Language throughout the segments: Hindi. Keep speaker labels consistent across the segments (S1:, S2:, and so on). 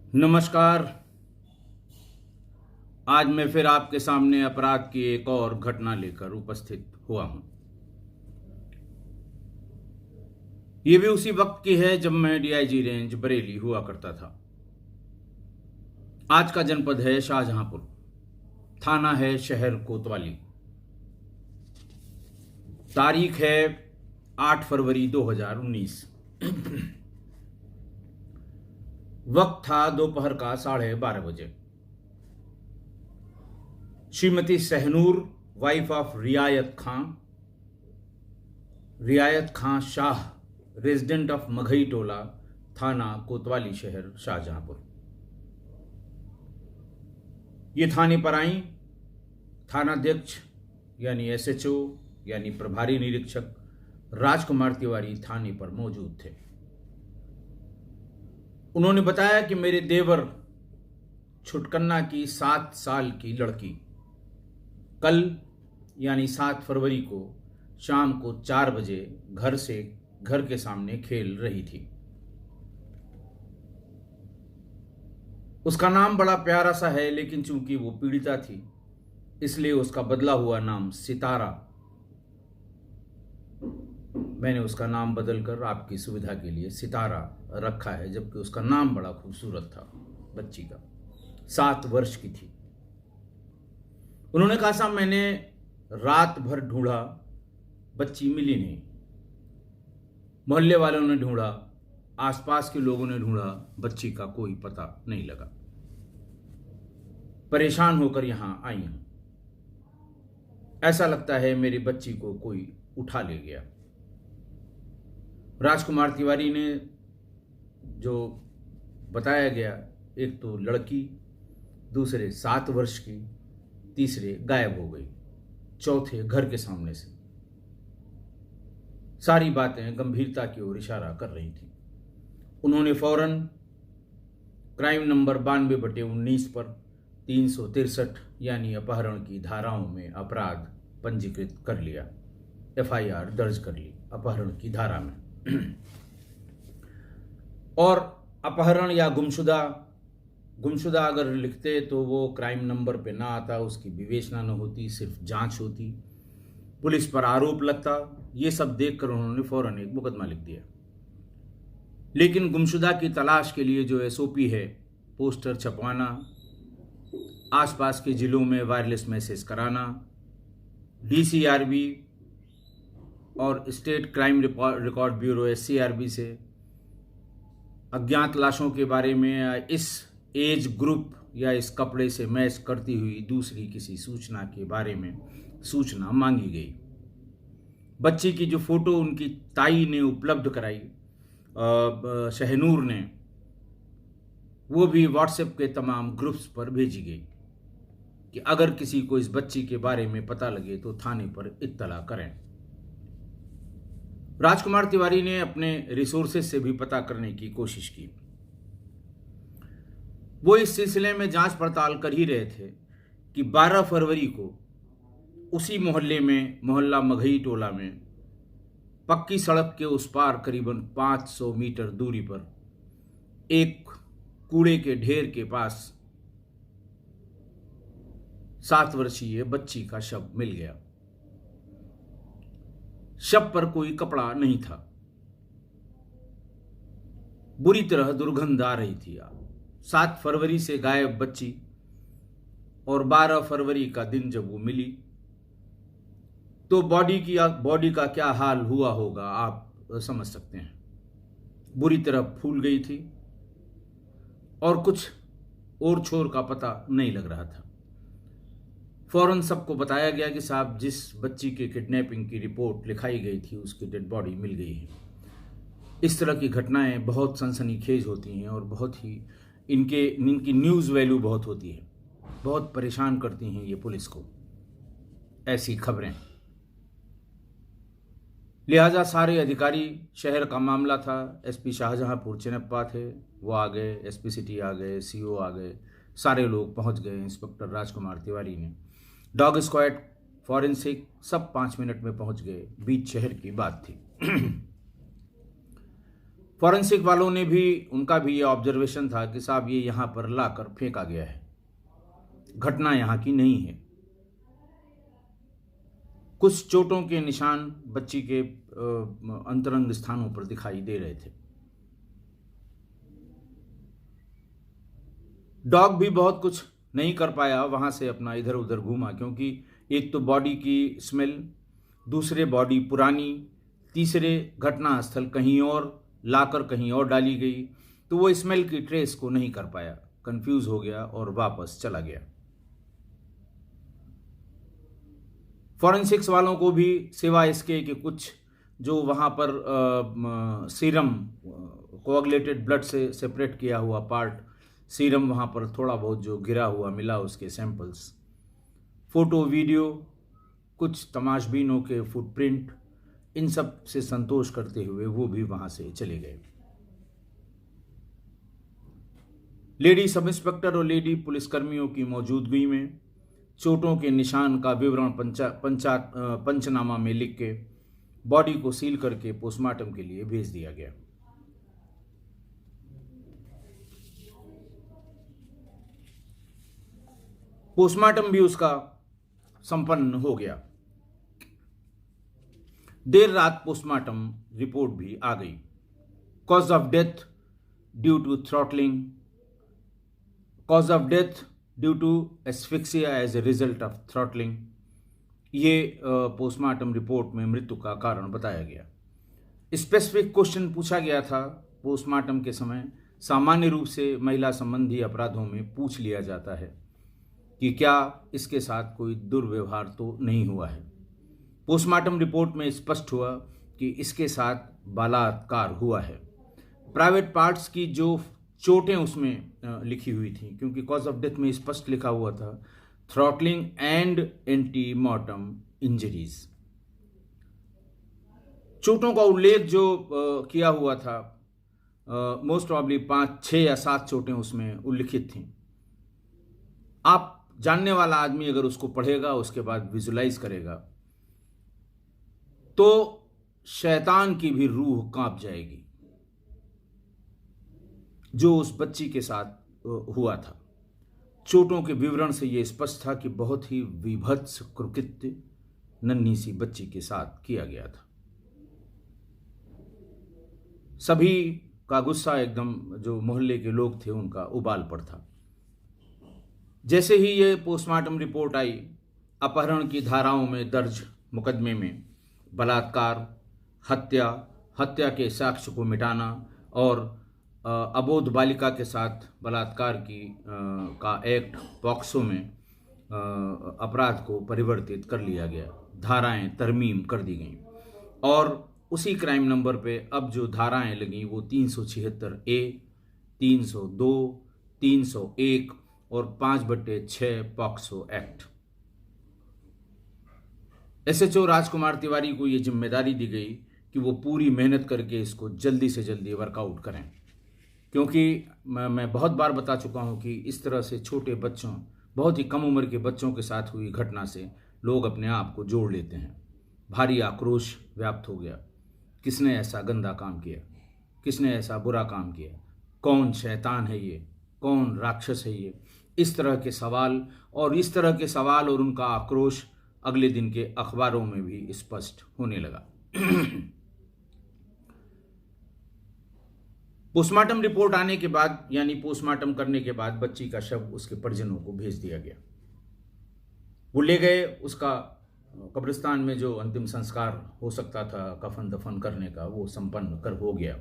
S1: नमस्कार। आज मैं फिर आपके सामने अपराध की एक और घटना लेकर उपस्थित हुआ हूं। ये भी उसी वक्त की है जब मैं डीआईजी रेंज बरेली हुआ करता था। आज का जनपद है शाहजहांपुर, थाना है शहर कोतवाली। तारीख है 8 फरवरी 2019। वक्त था दोपहर का 12:30 बजे। श्रीमती सहनूर, वाइफ ऑफ रियायत खां शाह, रेजिडेंट ऑफ मघई टोला, थाना कोतवाली, शहर शाहजहांपुर। ये थाने पर आई। थानाध्यक्ष यानी एसएचओ यानी प्रभारी निरीक्षक राजकुमार तिवारी थाने पर मौजूद थे। उन्होंने बताया कि मेरे देवर छुटकन्ना की 7 साल की लड़की कल यानी 7 फरवरी को शाम को 4 बजे घर के सामने खेल रही थी। उसका नाम बड़ा प्यारा सा है, लेकिन चूंकि वो पीड़िता थी इसलिए उसका बदला हुआ नाम सितारा, मैंने उसका नाम बदलकर आपकी सुविधा के लिए सितारा रखा है, जबकि उसका नाम बड़ा खूबसूरत था। बच्ची का 7 वर्ष की थी। उन्होंने कहा साहब मैंने रात भर ढूंढा, बच्ची मिली नहीं। मोहल्ले वालों ने ढूंढा, आसपास के लोगों ने ढूंढा, बच्ची का कोई पता नहीं लगा। परेशान होकर यहां आई हूं। ऐसा लगता है मेरी बच्ची को कोई उठा ले गया। राजकुमार तिवारी ने जो बताया गया, एक तो लड़की, दूसरे 7 वर्ष की, तीसरे गायब हो गई, चौथे घर के सामने से। सारी बातें गंभीरता की ओर इशारा कर रही थी। उन्होंने फौरन क्राइम नंबर 92/19 पर 363 यानी अपहरण की धाराओं में अपराध पंजीकृत कर लिया, एफआईआर दर्ज कर ली अपहरण की धारा में। और अपहरण या गुमशुदा अगर लिखते तो वो क्राइम नंबर पे ना आता, उसकी विवेचना न होती, सिर्फ जांच होती, पुलिस पर आरोप लगता। ये सब देखकर उन्होंने फौरन एक मुकदमा लिख दिया। लेकिन गुमशुदा की तलाश के लिए जो एसओपी है, पोस्टर छपवाना, आसपास के जिलों में वायरलेस मैसेज कराना, डीसीआरबी और state crime record bureau SCRB से अज्ञात लाशों के बारे में, इस एज ग्रुप या इस कपड़े से मैच करती हुई दूसरी किसी सूचना के बारे में सूचना मांगी गई। बच्ची की जो फोटो उनकी ताई ने उपलब्ध कराई, शहनूर ने, वो भी व्हाट्सएप के तमाम ग्रुप्स पर भेजी गई कि अगर किसी को इस बच्ची के बारे में पता लगे तो थाने पर इत्तला करें। राजकुमार तिवारी ने अपने रिसोर्सेज से भी पता करने की कोशिश की। वो इस सिलसिले में जांच पड़ताल कर ही रहे थे कि 12 फरवरी को उसी मोहल्ला मघई टोला में पक्की सड़क के उस पार करीबन 500 मीटर दूरी पर एक कूड़े के ढेर के पास 7 वर्षीय बच्ची का शव मिल गया। शव पर कोई कपड़ा नहीं था। बुरी तरह दुर्गंध आ रही थी। 7 फरवरी से गायब बच्ची और 12 फरवरी का दिन जब वो मिली तो बॉडी का क्या हाल हुआ होगा आप समझ सकते हैं। बुरी तरह फूल गई थी और कुछ और छोर का पता नहीं लग रहा था। फौरन सबको बताया गया कि साहब जिस बच्ची के किडनैपिंग की रिपोर्ट लिखाई गई थी उसकी डेड बॉडी मिल गई है। इस तरह की घटनाएं बहुत सनसनीखेज होती हैं और बहुत ही इनकी न्यूज़ वैल्यू बहुत होती है, बहुत परेशान करती हैं ये पुलिस को ऐसी खबरें। लिहाजा सारे अधिकारी, शहर का मामला था, एसपी शाहजहांपुर चिनप्पा थे, वो आ गए, एसपी सिटी आ गए, सीओ आ गए, सारे लोग पहुंच गए। इंस्पेक्टर राजकुमार तिवारी ने, डॉग स्क्वाड, फॉरेंसिक, सब 5 मिनट में पहुंच गए। बीच शहर की बात थी। फॉरेंसिक वालों ने भी, उनका भी ये ऑब्जर्वेशन था कि साहब ये यहाँ पर लाकर फेंका गया है, घटना यहाँ की नहीं है। कुछ चोटों के निशान बच्ची के अंतरंग स्थानों पर दिखाई दे रहे थे। डॉग भी बहुत कुछ नहीं कर पाया, वहां से अपना इधर उधर घूमा, क्योंकि एक तो बॉडी की स्मेल, दूसरे बॉडी पुरानी, तीसरे घटनास्थल कहीं और लाकर कहीं और डाली गई, तो वो स्मेल की ट्रेस को नहीं कर पाया, कंफ्यूज हो गया और वापस चला गया। फॉरेंसिक्स वालों को भी सिवाय इसके कि कुछ जो वहाँ पर सीरम, कोआगुलेटेड ब्लड से सेपरेट किया हुआ पार्ट, सीरम वहाँ पर थोड़ा बहुत जो गिरा हुआ मिला, उसके सैंपल्स, फोटो वीडियो, कुछ तमाशबीनों के फुटप्रिंट, इन सब से संतोष करते हुए वो भी वहाँ से चले गए। लेडी सब इंस्पेक्टर और लेडी पुलिसकर्मियों की मौजूदगी में चोटों के निशान का विवरण पंचनामा में लिख के बॉडी को सील करके पोस्टमार्टम के लिए भेज दिया गया। पोस्टमार्टम भी उसका संपन्न हो गया। देर रात पोस्टमार्टम रिपोर्ट भी आ गई। Cause of death due to throttling, cause of death due to asphyxia as a result of throttling, ये पोस्टमार्टम रिपोर्ट में मृत्यु का कारण बताया गया। स्पेसिफिक क्वेश्चन पूछा गया था पोस्टमार्टम के समय। सामान्य रूप से महिला संबंधी अपराधों में पूछ लिया जाता है कि क्या इसके साथ कोई दुर्व्यवहार तो नहीं हुआ है। पोस्टमार्टम रिपोर्ट में स्पष्ट हुआ कि इसके साथ बलात्कार हुआ है। प्राइवेट पार्ट्स की जो चोटें उसमें लिखी हुई थी, क्योंकि कॉज ऑफ डेथ में स्पष्ट लिखा हुआ था थ्रॉटलिंग एंड एंटीमॉर्टम इंजरीज। चोटों का उल्लेख जो किया हुआ था, मोस्ट प्रॉब्ली 5, 6 या 7 चोटें उसमें उल्लिखित थीं। आप जानने वाला आदमी अगर उसको पढ़ेगा, उसके बाद विजुलाइज करेगा, तो शैतान की भी रूह कांप जाएगी जो उस बच्ची के साथ हुआ था। चोटों के विवरण से यह स्पष्ट था कि बहुत ही विभत्स कुकृत्य नन्ही सी बच्ची के साथ किया गया था। सभी का गुस्सा एकदम, जो मोहल्ले के लोग थे उनका उबाल पर था। जैसे ही ये पोस्टमार्टम रिपोर्ट आई, अपहरण की धाराओं में दर्ज मुकदमे में बलात्कार, हत्या, हत्या के साक्ष्य को मिटाना और अबोध बालिका के साथ बलात्कार का एक्ट पॉक्सो में अपराध को परिवर्तित कर लिया गया। धाराएं तरमीम कर दी गईं और उसी क्राइम नंबर पे अब जो धाराएं लगी वो 376A, 302, 301 और 5/6 पॉक्सो एक्ट। SHO राजकुमार तिवारी को ये जिम्मेदारी दी गई कि वो पूरी मेहनत करके इसको जल्दी से जल्दी वर्कआउट करें, क्योंकि मैं बहुत बार बता चुका हूं कि इस तरह से छोटे बच्चों, बहुत ही कम उम्र के बच्चों के साथ हुई घटना से लोग अपने आप को जोड़ लेते हैं। भारी आक्रोश व्याप्त हो गया। किसने ऐसा गंदा काम किया? किसने ऐसा बुरा काम किया? कौन शैतान है ये? कौन राक्षस है ये? इस तरह के सवाल और उनका आक्रोश अगले दिन के अखबारों में भी स्पष्ट होने लगा। पोस्टमार्टम रिपोर्ट आने के बाद, यानी पोस्टमार्टम करने के बाद, बच्ची का शव उसके परिजनों को भेज दिया गया। वो ले गए, उसका कब्रिस्तान में जो अंतिम संस्कार हो सकता था कफन दफन करने का, वो संपन्न कर हो गया।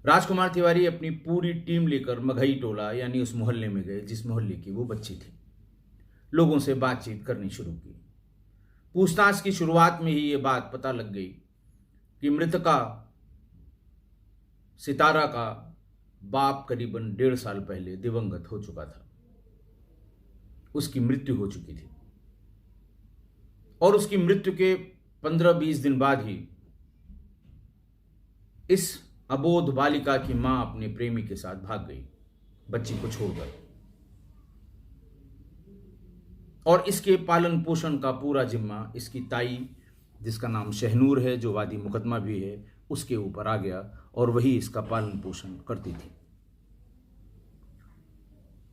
S1: राजकुमार तिवारी अपनी पूरी टीम लेकर मघई टोला यानी उस मोहल्ले में गए जिस मोहल्ले की वो बच्ची थी। लोगों से बातचीत करनी शुरू की। पूछताछ की शुरुआत में ही ये बात पता लग गई कि मृतका सितारा का बाप करीबन 1.5 साल पहले दिवंगत हो चुका था। उसकी मृत्यु हो चुकी थी और उसकी मृत्यु के 15-20 दिन बाद ही इस अबोध बालिका की मां अपने प्रेमी के साथ भाग गई, बच्ची को छोड़कर। और इसके पालन पोषण का पूरा जिम्मा इसकी ताई, जिसका नाम शहनूर है, जो वादी मुकदमा भी है, उसके ऊपर आ गया और वही इसका पालन पोषण करती थी।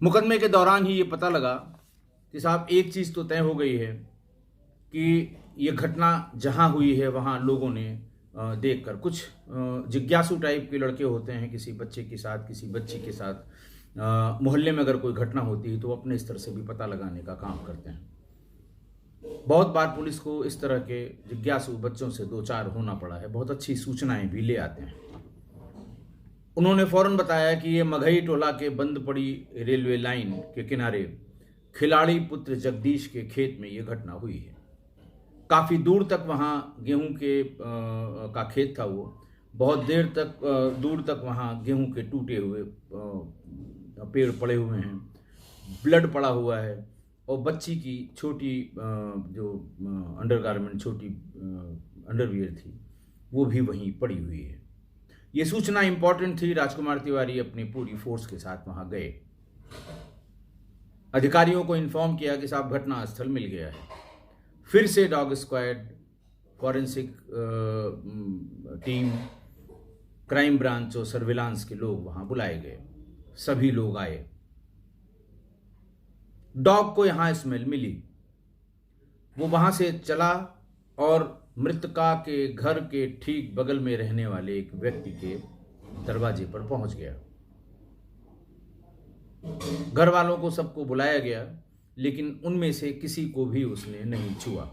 S1: मुकदमे के दौरान ही ये पता लगा कि साहब एक चीज़ तो तय हो गई है कि ये घटना जहाँ हुई है वहाँ लोगों ने देखकर, कुछ जिज्ञासु टाइप के लड़के होते हैं, किसी बच्चे के साथ, किसी बच्ची के साथ मोहल्ले में अगर कोई घटना होती है तो अपने स्तर से भी पता लगाने का काम करते हैं। बहुत बार पुलिस को इस तरह के जिज्ञासु बच्चों से दो चार होना पड़ा है, बहुत अच्छी सूचनाएं भी ले आते हैं। उन्होंने फौरन बताया कि ये मघई टोला के बंद पड़ी रेलवे लाइन के किनारे खिलाड़ी पुत्र जगदीश के खेत में ये घटना हुई है। काफ़ी दूर तक वहाँ गेहूं के का खेत था, वो बहुत देर तक दूर तक वहाँ गेहूं के टूटे हुए पेड़ पड़े हुए हैं, ब्लड पड़ा हुआ है और बच्ची की छोटी जो अंडरगारमेंट, छोटी अंडरवियर थी, वो भी वहीं पड़ी हुई है। ये सूचना इंपॉर्टेंट थी। राजकुमार तिवारी अपनी पूरी फोर्स के साथ वहाँ गए, अधिकारियों को इन्फॉर्म किया कि साहब घटना स्थल मिल गया है। फिर से dog squad, forensic team, crime branch और सर्विलांस के लोग वहाँ बुलाए गए। सभी लोग आए। डॉग को यहाँ स्मेल मिली, वो वहाँ से चला और मृतका के घर के ठीक बगल में रहने वाले एक व्यक्ति के दरवाजे पर पहुँच गया। घर वालों को सबको बुलाया गया, लेकिन उनमें से किसी को भी उसने नहीं छुआ।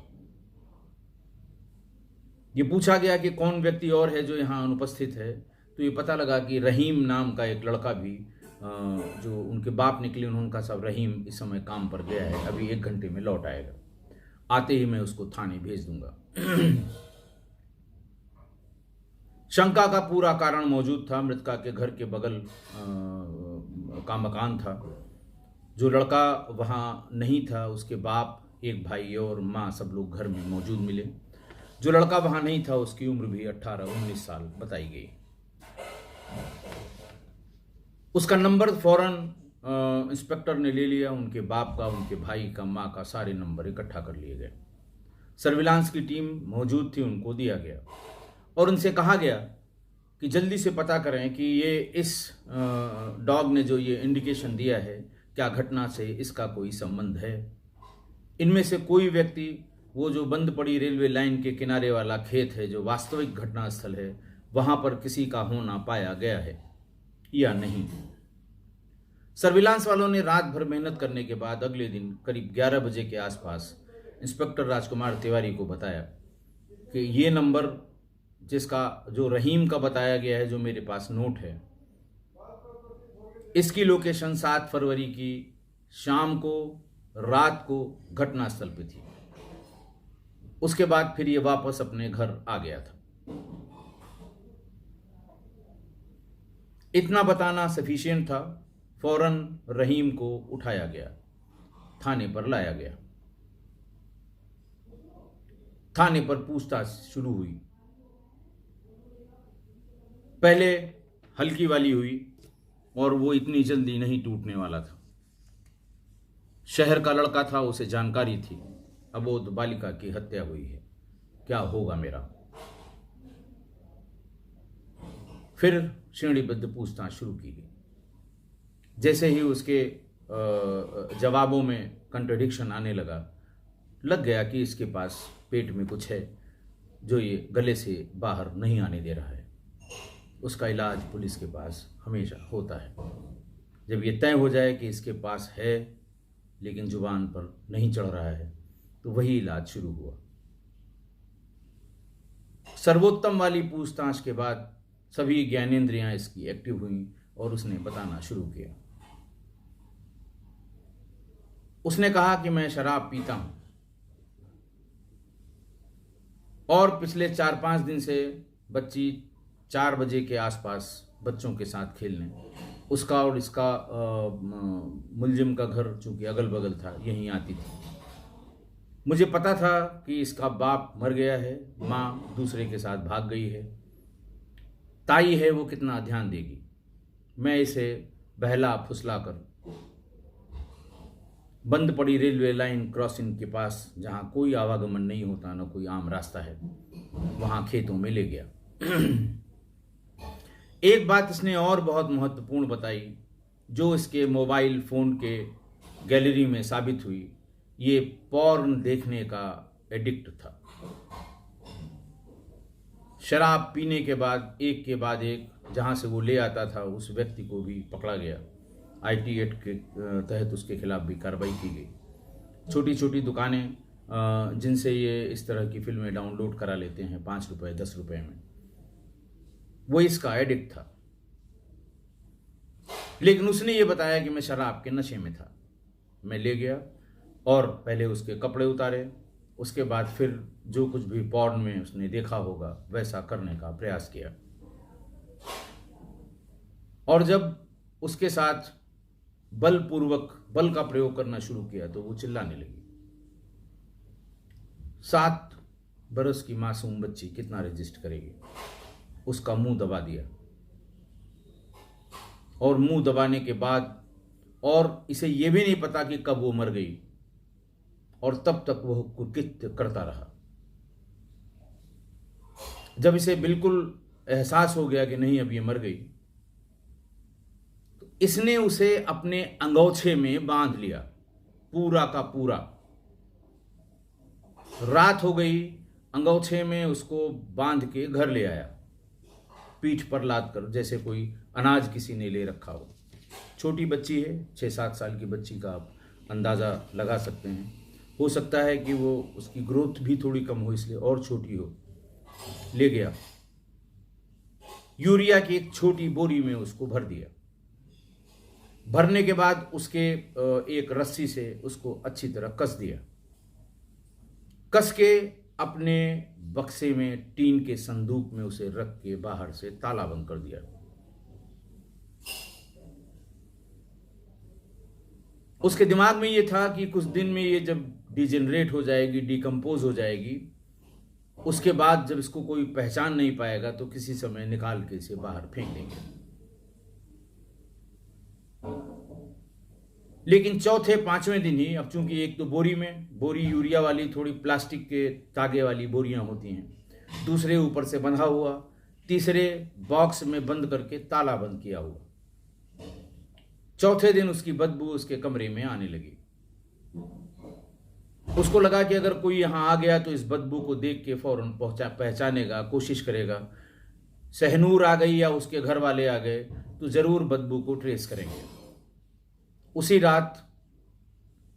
S1: ये पूछा गया कि कौन व्यक्ति और है जो यहाँ अनुपस्थित है, तो ये पता लगा कि रहीम नाम का एक लड़का भी, जो उनके बाप निकले, उनका सब रहीम इस समय काम पर गया है, अभी 1 घंटे में लौट आएगा, आते ही मैं उसको थाने भेज दूंगा। शंका का पूरा कारण मौजूद था। मृतका के घर के बगल का मकान था। जो लड़का वहाँ नहीं था, उसके बाप, एक भाई और माँ, सब लोग घर में मौजूद मिले। जो लड़का वहाँ नहीं था उसकी उम्र भी 18-19 साल बताई गई। उसका नंबर फौरन इंस्पेक्टर ने ले लिया। उनके बाप का, उनके भाई का, माँ का, सारे नंबर इकट्ठा कर लिए गए। सर्विलांस की टीम मौजूद थी, उनको दिया गया और उनसे कहा गया कि जल्दी से पता करें कि ये इस डॉग ने जो ये इंडिकेशन दिया है, क्या घटना से इसका कोई संबंध है। इनमें से कोई व्यक्ति, वो जो बंद पड़ी रेलवे लाइन के किनारे वाला खेत है, जो वास्तविक घटना स्थल है, वहाँ पर किसी का होना पाया गया है या नहीं। सर्विलांस वालों ने रात भर मेहनत करने के बाद अगले दिन करीब 11 बजे के आसपास इंस्पेक्टर राजकुमार तिवारी को बताया कि ये नंबर, जिसका जो रहीम का बताया गया है, जो मेरे पास नोट है, इसकी लोकेशन 7 फरवरी की शाम को, रात को घटनास्थल पे थी। उसके बाद फिर ये वापस अपने घर आ गया था। इतना बताना सफिशिएंट था। फौरन रहीम को उठाया गया, थाने पर लाया गया। थाने पर पूछताछ शुरू हुई। पहले हल्की वाली हुई और वो इतनी जल्दी नहीं टूटने वाला था। शहर का लड़का था, उसे जानकारी थी अबोध बालिका की हत्या हुई है, क्या होगा मेरा। फिर श्रेणीबद्ध पूछताछ शुरू की गई। जैसे ही उसके जवाबों में कंट्रडिक्शन आने लग गया कि इसके पास पेट में कुछ है जो ये गले से बाहर नहीं आने दे रहा है। उसका इलाज पुलिस के पास हमेशा होता है। जब ये तय हो जाए कि इसके पास है लेकिन जुबान पर नहीं चढ़ रहा है, तो वही इलाज शुरू हुआ। सर्वोत्तम वाली पूछताछ के बाद सभी ज्ञानेंद्रियां इसकी एक्टिव हुई और उसने बताना शुरू किया। उसने कहा कि मैं शराब पीता हूं और पिछले 4-5 दिन से बच्ची 4 बजे के आसपास बच्चों के साथ खेलने, उसका और इसका मुलजिम का घर चूंकि अगल बगल था, यहीं आती थी। मुझे पता था कि इसका बाप मर गया है, माँ दूसरे के साथ भाग गई है, ताई है वो कितना ध्यान देगी। मैं इसे बहला फुसला कर बंद पड़ी रेलवे लाइन क्रॉसिंग के पास, जहाँ कोई आवागमन नहीं होता, न कोई आम रास्ता है, वहाँ खेतों में ले गया। एक बात इसने और बहुत महत्वपूर्ण बताई, जो इसके मोबाइल फ़ोन के गैलरी में साबित हुई, ये पॉर्न देखने का एडिक्ट था। शराब पीने के बाद एक जहां से वो ले आता था, उस व्यक्ति को भी पकड़ा गया। IT एक्ट के तहत उसके खिलाफ भी कार्रवाई की गई। छोटी छोटी दुकानें जिनसे ये इस तरह की फिल्में डाउनलोड करा लेते हैं 5 रुपए 10 रुपए में, वो इसका एडिक्ट था। लेकिन उसने ये बताया कि मैं शराब के नशे में था। मैं ले गया और पहले उसके कपड़े उतारे, उसके बाद फिर जो कुछ भी पॉर्न में उसने देखा होगा वैसा करने का प्रयास किया। और जब उसके साथ बलपूर्वक बल का प्रयोग करना शुरू किया तो वो चिल्लाने लगी। 7 बरस की मासूम बच्ची कितना रजिस्ट करेगी। उसका मुंह दबा दिया और मुंह दबाने के बाद, और इसे यह भी नहीं पता कि कब वो मर गई, और तब तक वह कुकृत्य करता रहा। जब इसे बिल्कुल एहसास हो गया कि नहीं अब ये मर गई, तो इसने उसे अपने अंगोछे में बांध लिया, पूरा का पूरा। रात हो गई, अंगोछे में उसको बांध के घर ले आया, पीठ पर लाद कर, जैसे कोई अनाज किसी ने ले रखा हो। छोटी बच्ची है, 6-7 साल की बच्ची का आप अंदाज़ा लगा सकते हैं। हो सकता है कि वो उसकी ग्रोथ भी थोड़ी कम हो, इसलिए और छोटी हो। ले गया, यूरिया की एक छोटी बोरी में उसको भर दिया। भरने के बाद उसके एक रस्सी से उसको अच्छी तरह कस दिया। कस के अपने बक्से में, टीन के संदूक में उसे रख के बाहर से ताला बंद कर दिया। उसके दिमाग में ये था कि कुछ दिन में ये जब डिजेनरेट हो जाएगी, डिकम्पोज हो जाएगी, उसके बाद जब इसको कोई पहचान नहीं पाएगा तो किसी समय निकाल के इसे बाहर फेंक देंगे। लेकिन चौथे 5वें दिन ही, अब चूंकि एक तो बोरी यूरिया वाली, थोड़ी प्लास्टिक के तागे वाली बोरियां होती हैं, दूसरे ऊपर से बंधा हुआ, तीसरे बॉक्स में बंद करके ताला बंद किया हुआ। चौथे दिन उसकी बदबू उसके कमरे में आने लगी। उसको लगा कि अगर कोई यहां आ गया तो इस बदबू को देख के फौरन पहचानेगा, कोशिश करेगा। सहनूर आ गई या उसके घर वाले आ गए तो जरूर बदबू को ट्रेस करेंगे। उसी रात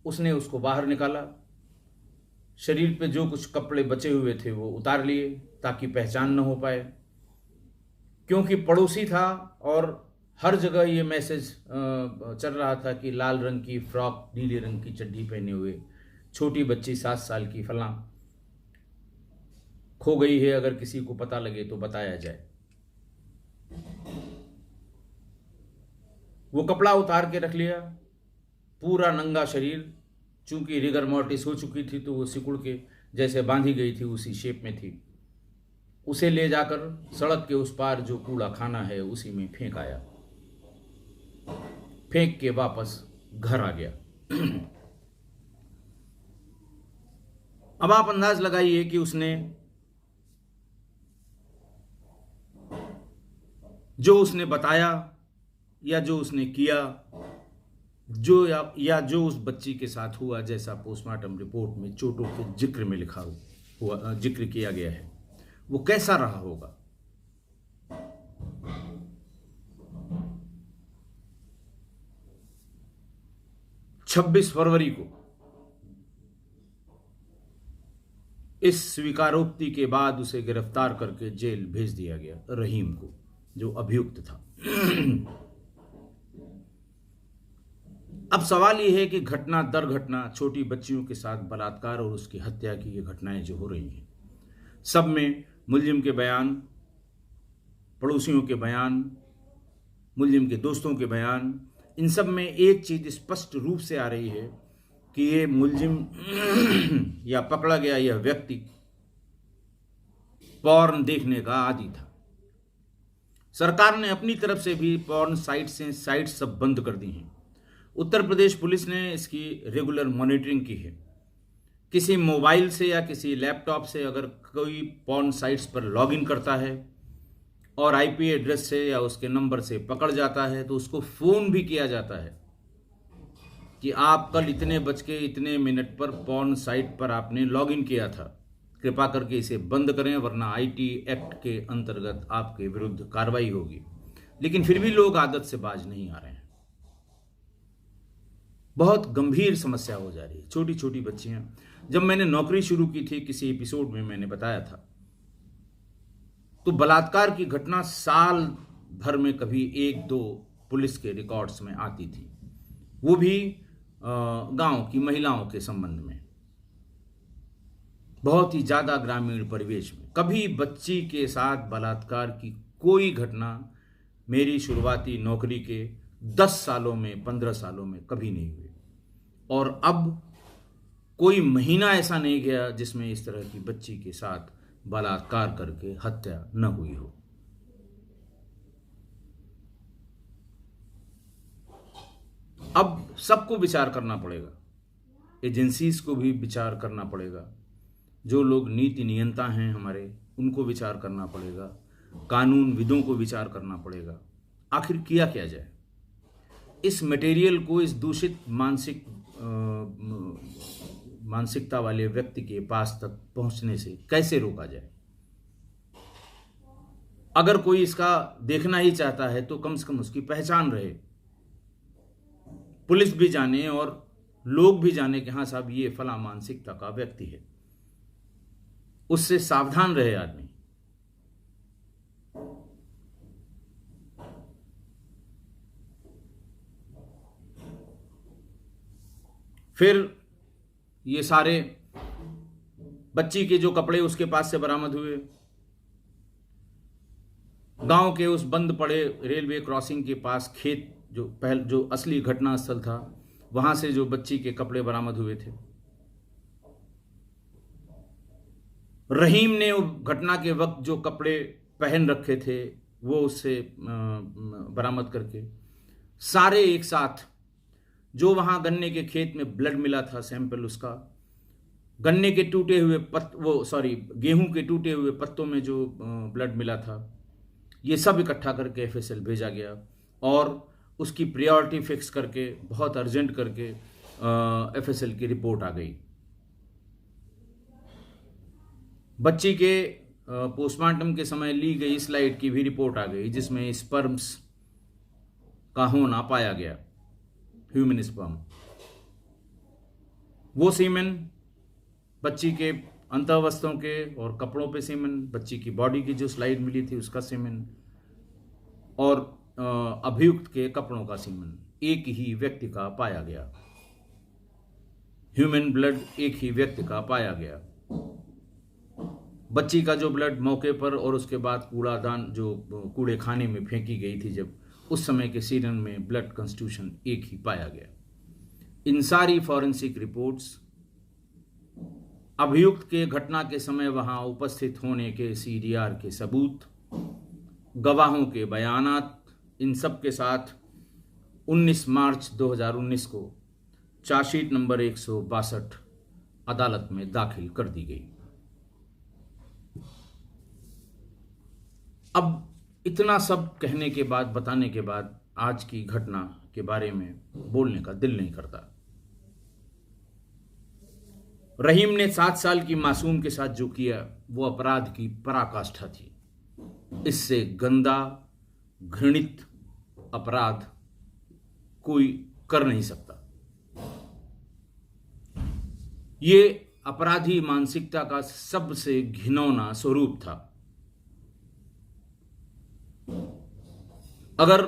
S1: उसने उसको बाहर निकाला, शरीर पे जो कुछ कपड़े बचे हुए थे वो उतार लिए ताकि पहचान न हो पाए। क्योंकि पड़ोसी था और हर जगह ये मैसेज चल रहा था कि लाल रंग की फ्रॉक, नीले रंग की चड्डी पहने हुए छोटी बच्ची 7 साल की फलां खो गई है, अगर किसी को पता लगे तो बताया जाए। वो कपड़ा उतार के रख लिया, पूरा नंगा शरीर, चूंकि रिगर मॉर्टिस हो चुकी थी तो वो सिकुड़ के जैसे बांधी गई थी उसी शेप में थी। उसे ले जाकर सड़क के उस पार जो कूड़ा खाना है उसी में फेंक आया। फेंक के वापस घर आ गया। अब आप अंदाज लगाइए कि उसने जो उसने बताया या जो उसने किया, जो उस बच्ची के साथ हुआ, जैसा पोस्टमार्टम रिपोर्ट में चोटों के जिक्र में लिखा हुआ, जिक्र किया गया है, वो कैसा रहा होगा। छब्बीस फरवरी को इस स्वीकारोक्ति के बाद उसे गिरफ्तार करके जेल भेज दिया गया, रहीम को, जो अभियुक्त था। अब सवाल यह है कि घटना दर घटना छोटी बच्चियों के साथ बलात्कार और उसकी हत्या की ये घटनाएं जो हो रही हैं, सब में मुलजिम के बयान, पड़ोसियों के बयान, मुलजिम के दोस्तों के बयान, इन सब में एक चीज स्पष्ट रूप से आ रही है कि ये मुलजिम या पकड़ा गया यह व्यक्ति पॉर्न देखने का आदी था। सरकार ने अपनी तरफ से भी पॉर्न साइट सब बंद कर दी हैं। उत्तर प्रदेश पुलिस ने इसकी रेगुलर मॉनिटरिंग की है। किसी मोबाइल से या किसी लैपटॉप से अगर कोई पॉर्न साइट्स पर लॉगिन करता है और आईपी एड्रेस से या उसके नंबर से पकड़ जाता है तो उसको फ़ोन भी किया जाता है कि आप कल इतने बज के इतने मिनट पर पॉर्न साइट पर आपने लॉगिन किया था, कृपा करके इसे बंद करें वरना आईटी एक्ट के अंतर्गत आपके विरुद्ध कार्रवाई होगी। लेकिन फिर भी लोग आदत से बाज नहीं आ रहे हैं। बहुत गंभीर समस्या हो जा रही है। छोटी छोटी बच्चियां, जब मैंने नौकरी शुरू की थी, किसी एपिसोड में मैंने बताया था, तो बलात्कार की घटना साल भर में कभी एक दो पुलिस के रिकॉर्ड्स में आती थी, वो भी गांव की महिलाओं के संबंध में, बहुत ही ज्यादा ग्रामीण परिवेश में। कभी बच्ची के साथ बलात्कार की कोई घटना मेरी शुरुआती नौकरी के 10 सालों में 15 सालों में कभी नहीं हुई। और अब कोई महीना ऐसा नहीं गया जिसमें इस तरह की बच्ची के साथ बलात्कार करके हत्या न हुई हो। अब सबको विचार करना पड़ेगा, एजेंसीज को भी विचार करना पड़ेगा, जो लोग नीति नियंता हैं हमारे, उनको विचार करना पड़ेगा, कानूनविदों को विचार करना पड़ेगा, आखिर किया क्या जाए। इस मटेरियल को इस दूषित मानसिकता वाले व्यक्ति के पास तक पहुंचने से कैसे रोका जाए। अगर कोई इसका देखना ही चाहता है तो कम से कम उसकी पहचान रहे, पुलिस भी जाने और लोग भी जाने कि हाँ साहब ये फला मानसिकता का व्यक्ति है, उससे सावधान रहे आदमी। फिर ये सारे बच्ची के जो कपड़े उसके पास से बरामद हुए, गांव के उस बंद पड़े रेलवे क्रॉसिंग के पास खेत, जो असली घटना स्थल था, वहां से जो बच्ची के कपड़े बरामद हुए थे, रहीम ने घटना के वक्त जो कपड़े पहन रखे थे वो उससे बरामद करके सारे एक साथ, जो वहां गन्ने के खेत में ब्लड मिला था सैंपल उसका, गन्ने के टूटे हुए गेहूं के टूटे हुए पत्तों में जो ब्लड मिला था, ये सब इकट्ठा करके एफएसएल भेजा गया और उसकी प्रायोरिटी फिक्स करके बहुत अर्जेंट करके एफएसएल की रिपोर्ट आ गई। बच्ची के पोस्टमार्टम के समय ली गई स्लाइड की भी रिपोर्ट आ गई जिसमें स्पर्म्स का होना पाया गया, ह्यूमन स्पर्म। वो सीमेन बच्ची के अंतःवस्त्रों के और कपड़ों पे सीमेन, बच्ची की बॉडी की जो स्लाइड मिली थी उसका सीमेन और अभियुक्त के कपड़ों का सीमेन एक ही व्यक्ति का पाया गया। ह्यूमन ब्लड एक ही व्यक्ति का पाया गया। बच्ची का जो ब्लड मौके पर और उसके बाद कूड़ादान जो कूड़े खाने में फेंकी गई थी, जब उस समय के सीरन में ब्लड कंस्टिट्यूशन एक ही पाया गया। इन सारी फॉरेंसिक रिपोर्ट्स, अभियुक्त के घटना के समय वहां उपस्थित होने के सीडीआर के सबूत, गवाहों के बयानात, इन सब के साथ 19 मार्च 2019 को चार्जशीट नंबर 162 अदालत में दाखिल कर दी गई। अब इतना सब कहने के बाद, बताने के बाद, आज की घटना के बारे में बोलने का दिल नहीं करता। रहीम ने 7 साल की मासूम के साथ जो किया वो अपराध की पराकाष्ठा थी। इससे गंदा, घृणित अपराध कोई कर नहीं सकता। ये अपराधी मानसिकता का सबसे घिनौना स्वरूप था। अगर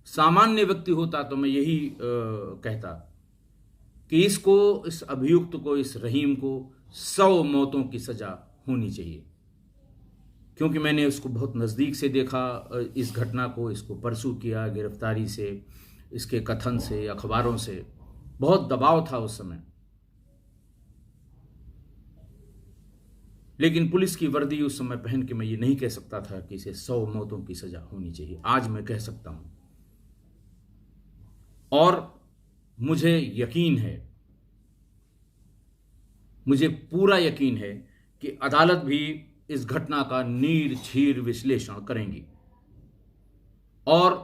S1: सामान्य व्यक्ति होता तो मैं यही कहता कि इस अभियुक्त को, इस रहीम को 100 मौतों की सजा होनी चाहिए, क्योंकि मैंने उसको बहुत नज़दीक से देखा, इस घटना को, इसको परसू किया, गिरफ्तारी से, इसके कथन से, अखबारों से बहुत दबाव था उस समय। लेकिन पुलिस की वर्दी उस समय पहन के मैं ये नहीं कह सकता था कि इसे 100 मौतों की सजा होनी चाहिए। आज मैं कह सकता हूं और मुझे यकीन है, मुझे पूरा यकीन है कि अदालत भी इस घटना का नीरछीर विश्लेषण करेंगी और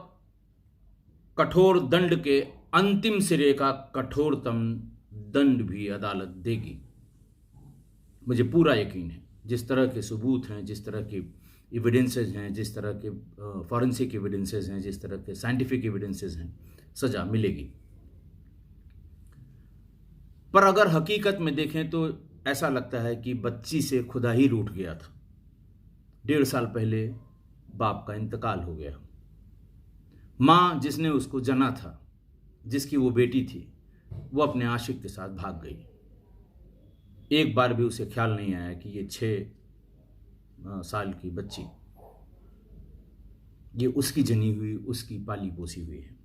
S1: कठोर दंड के अंतिम सिरे का कठोरतम दंड भी अदालत देगी। मुझे पूरा यकीन है, जिस तरह के सबूत हैं, जिस तरह के एविडेंसेस हैं, जिस तरह के फॉरेंसिक एविडेंसेस हैं, जिस तरह के साइंटिफिक एविडेंसेस हैं, सजा मिलेगी। पर अगर हकीकत में देखें तो ऐसा लगता है कि बच्ची से खुदा ही रूठ गया था। 1.5 साल पहले बाप का इंतकाल हो गया। माँ जिसने उसको जना था, जिसकी वो बेटी थी, वो अपने आशिक के साथ भाग गई। एक बार भी उसे ख्याल नहीं आया कि ये 6 साल की बच्ची, ये उसकी जनी हुई, उसकी पाली पोसी हुई है।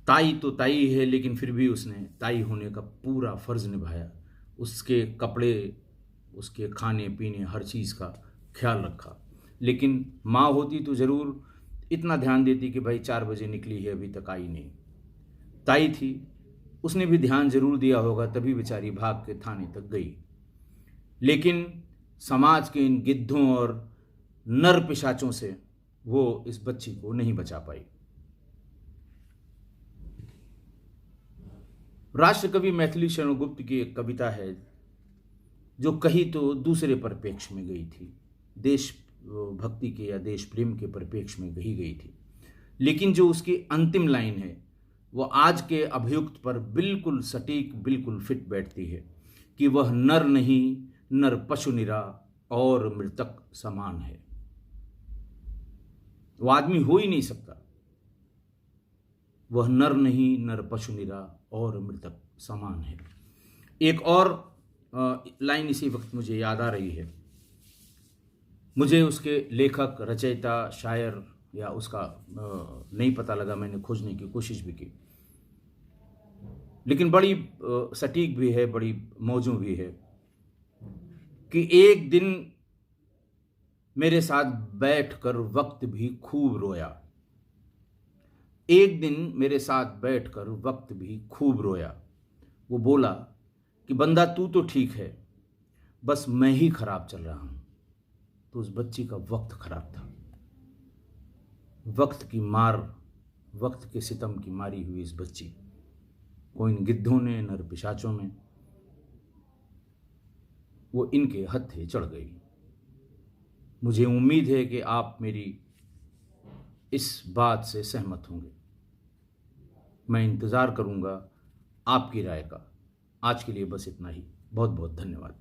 S1: ताई तो ताई है, लेकिन फिर भी उसने ताई होने का पूरा फर्ज निभाया। उसके कपड़े, उसके खाने पीने, हर चीज़ का ख्याल रखा। लेकिन माँ होती तो ज़रूर इतना ध्यान देती कि भाई 4 बजे निकली है, अभी तक आई नहीं। ताई थी, उसने भी ध्यान जरूर दिया होगा, तभी बेचारी भाग के थाने तक गई। लेकिन समाज के इन गिद्धों और नर पिशाचों से वो इस बच्ची को नहीं बचा पाई। राष्ट्रकवि मैथिली शरण गुप्त की एक कविता है जो कही तो दूसरे परिप्रेक्ष्य में गई थी, देश भक्ति के या देश प्रेम के परिप्रेक्ष्य में कही गई थी, लेकिन जो उसकी अंतिम लाइन है वो आज के अभियुक्त पर बिल्कुल सटीक, बिल्कुल फिट बैठती है कि वह नर नहीं, नर पशु निरा और मृतक समान है। वो आदमी हो ही नहीं सकता। वह नर नहीं, नर पशु निरा और मृतक समान है। एक और लाइन इसी वक्त मुझे याद आ रही है। मुझे उसके लेखक, रचयिता, शायर या उसका नहीं पता लगा, मैंने खोजने की कोशिश भी की, लेकिन बड़ी सटीक भी है, बड़ी मौजू भी है कि एक दिन मेरे साथ बैठकर वक्त भी खूब रोया। एक दिन मेरे साथ बैठकर वक्त भी खूब रोया। वो बोला कि बंदा तू तो ठीक है, बस मैं ही खराब चल रहा हूं। तो उस बच्ची का वक्त खराब था। वक्त की मार, वक्त के सितम की मारी हुई इस बच्ची को इन गिद्धों ने, नर पिशाचों में, वो इनके हत्थे चढ़ गई। मुझे उम्मीद है कि आप मेरी इस बात से सहमत होंगे। मैं इंतज़ार करूंगा आपकी राय का। आज के लिए बस इतना ही। बहुत बहुत धन्यवाद।